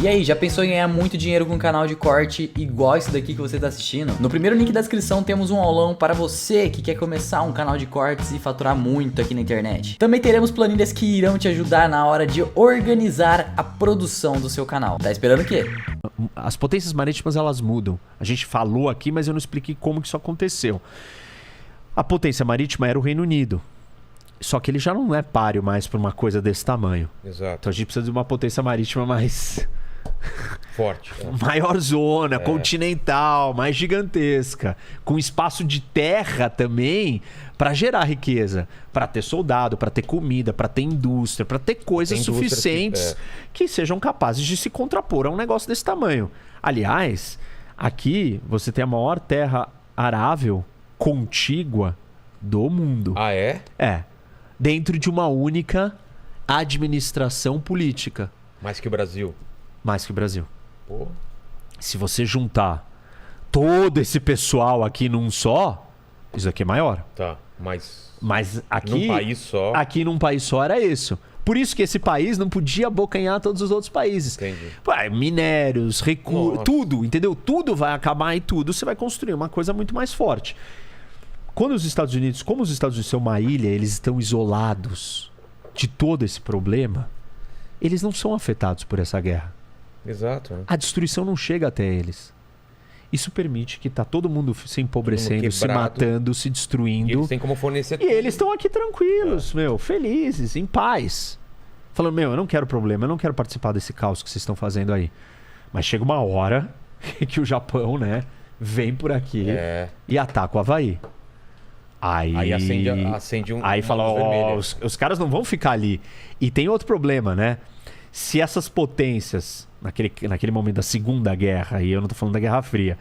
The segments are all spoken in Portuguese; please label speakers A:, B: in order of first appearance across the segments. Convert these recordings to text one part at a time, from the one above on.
A: E aí, já pensou em ganhar muito dinheiro com um canal de corte igual esse daqui que você está assistindo? No primeiro link da descrição temos um aulão para você que quer começar um canal de cortes e faturar muito aqui na internet. Também teremos planilhas que irão te ajudar na hora de organizar a produção do seu canal. Tá esperando o quê?
B: As potências marítimas, elas mudam. A gente falou aqui, mas eu não expliquei como que isso aconteceu. A potência marítima era o Reino Unido. Só que ele já não é páreo mais para uma coisa desse tamanho.
C: Exato.
B: Então a gente precisa de uma potência marítima mais...
C: forte.
B: Maior zona, continental, mais gigantesca. Com espaço de terra também para gerar riqueza. Para ter soldado, para ter comida, para ter indústria, para ter coisas suficientes que sejam capazes de se contrapor a um negócio desse tamanho. Aliás, aqui você tem a maior terra arável contígua do mundo.
C: Ah, é?
B: É. Dentro de uma única administração política.
C: Mais que o Brasil.
B: Mais que o Brasil.
C: Pô.
B: Se você juntar todo esse pessoal aqui num só, isso aqui é maior.
C: Tá, mas
B: aqui...
C: num país só...
B: Aqui num país só era isso. Por isso que esse país não podia abocanhar todos os outros países.
C: Entendi.
B: Minérios, recursos, tudo, entendeu? Tudo vai acabar e tudo você vai construir uma coisa muito mais forte. Quando os Estados Unidos, como os Estados Unidos são uma ilha, eles estão isolados de todo esse problema, eles não são afetados por essa guerra.
C: Exato. Né?
B: A destruição não chega até eles. Isso permite que tá todo mundo se empobrecendo, se matando, se destruindo.
C: E eles têm como fornecer
B: tudo. E eles estão aqui tranquilos, felizes, em paz. Falando, eu não quero problema, eu não quero participar desse caos que vocês estão fazendo aí. Mas chega uma hora que o Japão, vem por aqui e ataca o Havaí. Aí
C: acende um...
B: Aí fala, os caras não vão ficar ali. E tem outro problema, Se essas potências, naquele momento da Segunda Guerra, e eu não tô falando da Guerra Fria,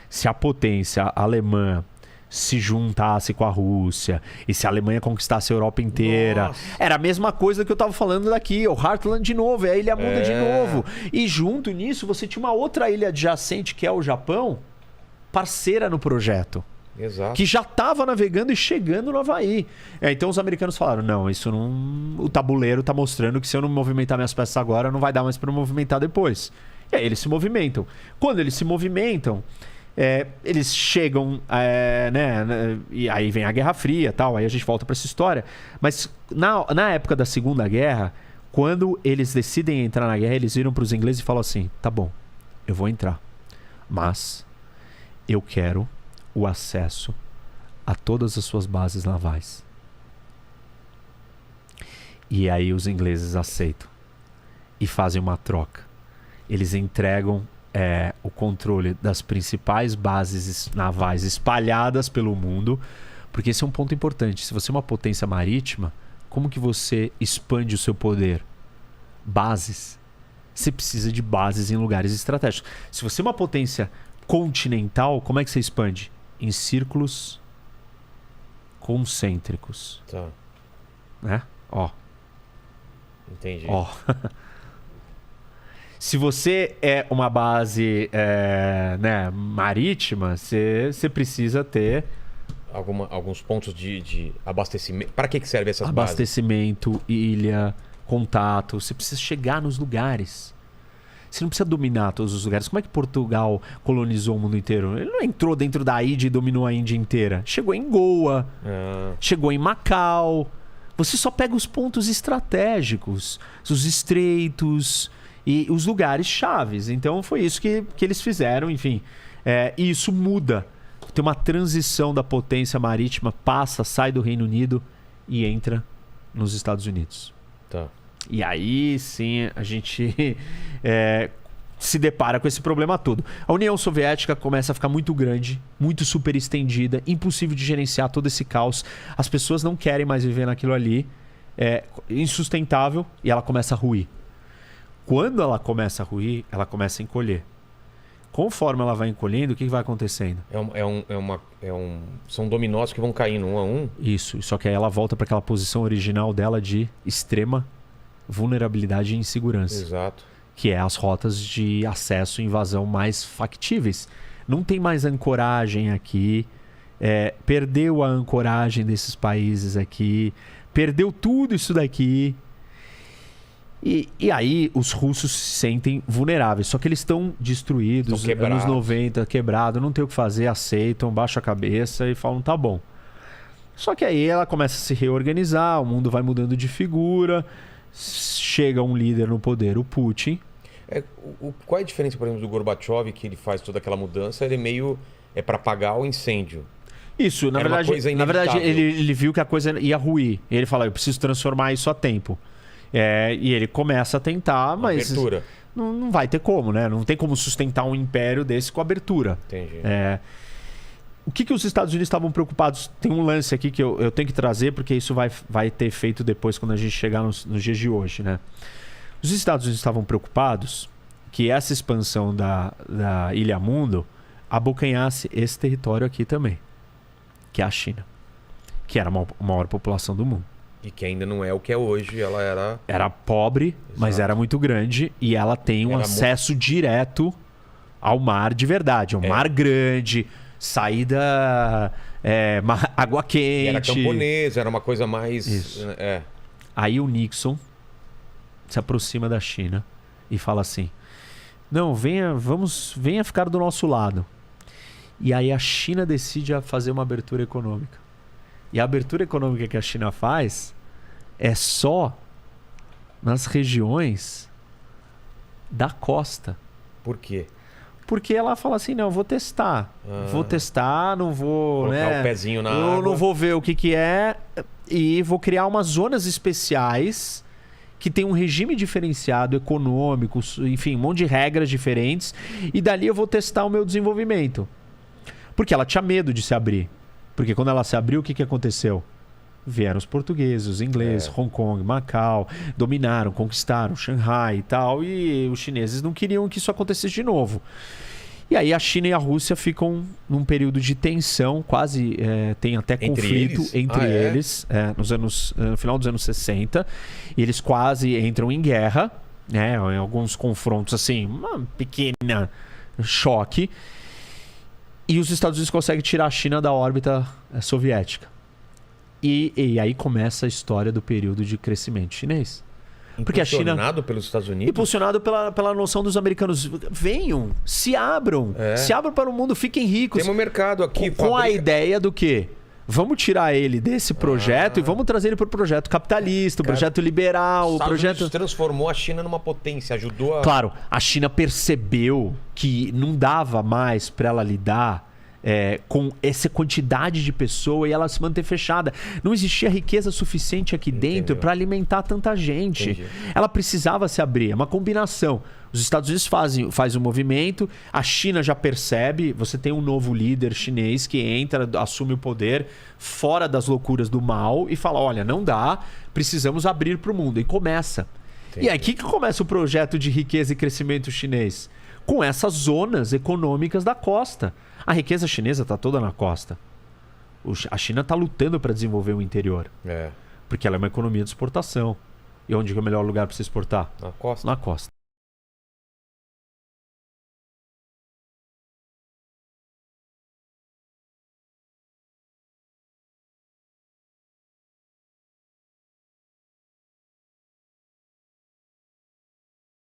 B: se a potência alemã se juntasse com a Rússia, e se a Alemanha conquistasse a Europa inteira, era a mesma coisa que eu tava falando daqui, o Heartland de novo, a ilha muda de novo. E junto nisso, você tinha uma outra ilha adjacente, que é o Japão, parceira no projeto.
C: Exato.
B: Que já estava navegando e chegando no Havaí. Então os americanos falaram, não, isso não... O tabuleiro está mostrando que se eu não movimentar minhas peças agora, não vai dar mais para movimentar depois. E aí eles se movimentam. Quando eles se movimentam, eles chegam, e aí vem a Guerra Fria e tal, aí a gente volta para essa história. Mas na época da Segunda Guerra, quando eles decidem entrar na guerra, eles viram para os ingleses e falam assim, tá bom, eu vou entrar, mas eu quero o acesso a todas as suas bases navais. E aí os ingleses aceitam e fazem uma troca. Eles entregam o controle das principais bases navais espalhadas pelo mundo, porque esse é um ponto importante. Se você é uma potência marítima, como que você expande o seu poder? Bases. Você precisa de bases em lugares estratégicos. Se você é uma potência continental, como é que você expande? Em círculos concêntricos.
C: Tá. Entendi.
B: Se você é uma base marítima, você precisa ter
C: alguns pontos de abastecimento. Para que serve essas bases?
B: Abastecimento, ilha, contato. Você precisa chegar nos lugares. Você não precisa dominar todos os lugares. Como é que Portugal colonizou o mundo inteiro? Ele não entrou dentro da Índia e dominou a Índia inteira. Chegou em Goa, chegou em Macau. Você só pega os pontos estratégicos, os estreitos e os lugares chaves. Então foi isso que eles fizeram, enfim. E isso muda. Tem uma transição da potência marítima, sai do Reino Unido e entra nos Estados Unidos.
C: Tá.
B: E aí sim a gente se depara com esse problema todo. A União Soviética começa a ficar muito grande, muito super estendida, impossível de gerenciar todo esse caos. As pessoas não querem mais viver naquilo ali, é insustentável, e ela começa a ruir. Quando ela começa a ruir, ela começa a encolher. Conforme ela vai encolhendo, o que vai acontecendo?
C: São dominós que vão caindo um a um?
B: Isso, só que aí ela volta para aquela posição original dela de extrema vulnerabilidade e insegurança.
C: Exato.
B: Que é as rotas de acesso e invasão mais factíveis. Não tem mais ancoragem aqui. Perdeu a ancoragem desses países aqui. Perdeu tudo isso daqui. E aí os russos se sentem vulneráveis. Só que eles estão destruídos,
C: Estão quebrados.
B: anos 90, quebrado, não tem o que fazer, aceitam, baixam a cabeça e falam, tá bom. Só que aí ela começa a se reorganizar, o mundo vai mudando de figura, chega um líder no poder, o Putin.
C: Qual é a diferença, por exemplo, do Gorbachev, que ele faz toda aquela mudança? Ele meio é para apagar o incêndio.
B: Isso, na
C: Era uma
B: verdade,
C: coisa
B: na verdade
C: inevitável.
B: ele viu que a coisa ia ruir. E ele fala, eu preciso transformar isso a tempo. E ele começa a tentar,
C: Uma
B: mas
C: abertura.
B: não vai ter como, né? Não tem como sustentar um império desse com abertura.
C: Entendi.
B: O que os Estados Unidos estavam preocupados? Tem um lance aqui que eu tenho que trazer, porque isso vai ter efeito depois quando a gente chegar nos dias de hoje, né? Os Estados Unidos estavam preocupados que essa expansão da Ilha Mundo abocanhasse esse território aqui também, que é a China, que era a maior população do mundo.
C: E que ainda não é o que é hoje, ela era...
B: Era pobre, mas era muito grande, e ela tem um acesso direto ao mar de verdade. Mar grande, saída, água quente.
C: Era camponesa, era uma coisa mais...
B: Isso. Aí o Nixon se aproxima da China e fala assim, não, venha ficar do nosso lado. E aí a China decide fazer uma abertura econômica. E a abertura econômica que a China faz é só nas regiões da costa.
C: Por quê?
B: Porque ela fala assim, não, vou testar. Vou testar, não vou...
C: Colocar o pezinho na
B: eu
C: água.
B: não vou ver o que é. E vou criar umas zonas especiais que tem um regime diferenciado, econômico, enfim, um monte de regras diferentes. E dali eu vou testar o meu desenvolvimento. Porque ela tinha medo de se abrir. Porque quando ela se abriu, o que aconteceu? Vieram os portugueses, os ingleses, Hong Kong, Macau, dominaram, conquistaram Xangai e tal, e os chineses não queriam que isso acontecesse de novo. E aí a China e a Rússia ficam num período de tensão, quase tem até conflito entre eles, no final dos anos 60, e eles quase entram em guerra, né, em alguns confrontos assim, uma pequena choque. E os Estados Unidos conseguem tirar a China da órbita soviética. E aí começa a história do período de crescimento chinês. Porque a China,
C: impulsionado pelos Estados Unidos?
B: Impulsionado pela noção dos americanos. Venham, se abram para o mundo, fiquem ricos.
C: Temos um mercado aqui.
B: Com a ideia do quê? Vamos tirar ele desse projeto e vamos trazer ele para o projeto capitalista, o projeto liberal, o projeto...
C: transformou a China numa potência, ajudou a...
B: Claro, a China percebeu que não dava mais para ela lidar com essa quantidade de pessoas e ela se manter fechada. Não existia riqueza suficiente aqui dentro para alimentar tanta gente.
C: Entendi.
B: Ela precisava se abrir, é uma combinação. Os Estados Unidos faz um movimento, a China já percebe, você tem um novo líder chinês que entra, assume o poder fora das loucuras do mal e fala, olha, não dá, precisamos abrir para o mundo. E começa.
C: Entendi.
B: E aí, o que começa o projeto de riqueza e crescimento chinês? Com essas zonas econômicas da costa. A riqueza chinesa está toda na costa. A China está lutando para desenvolver o interior. Porque ela é uma economia de exportação. E onde é o melhor lugar para você exportar?
C: Na costa.
B: Na costa.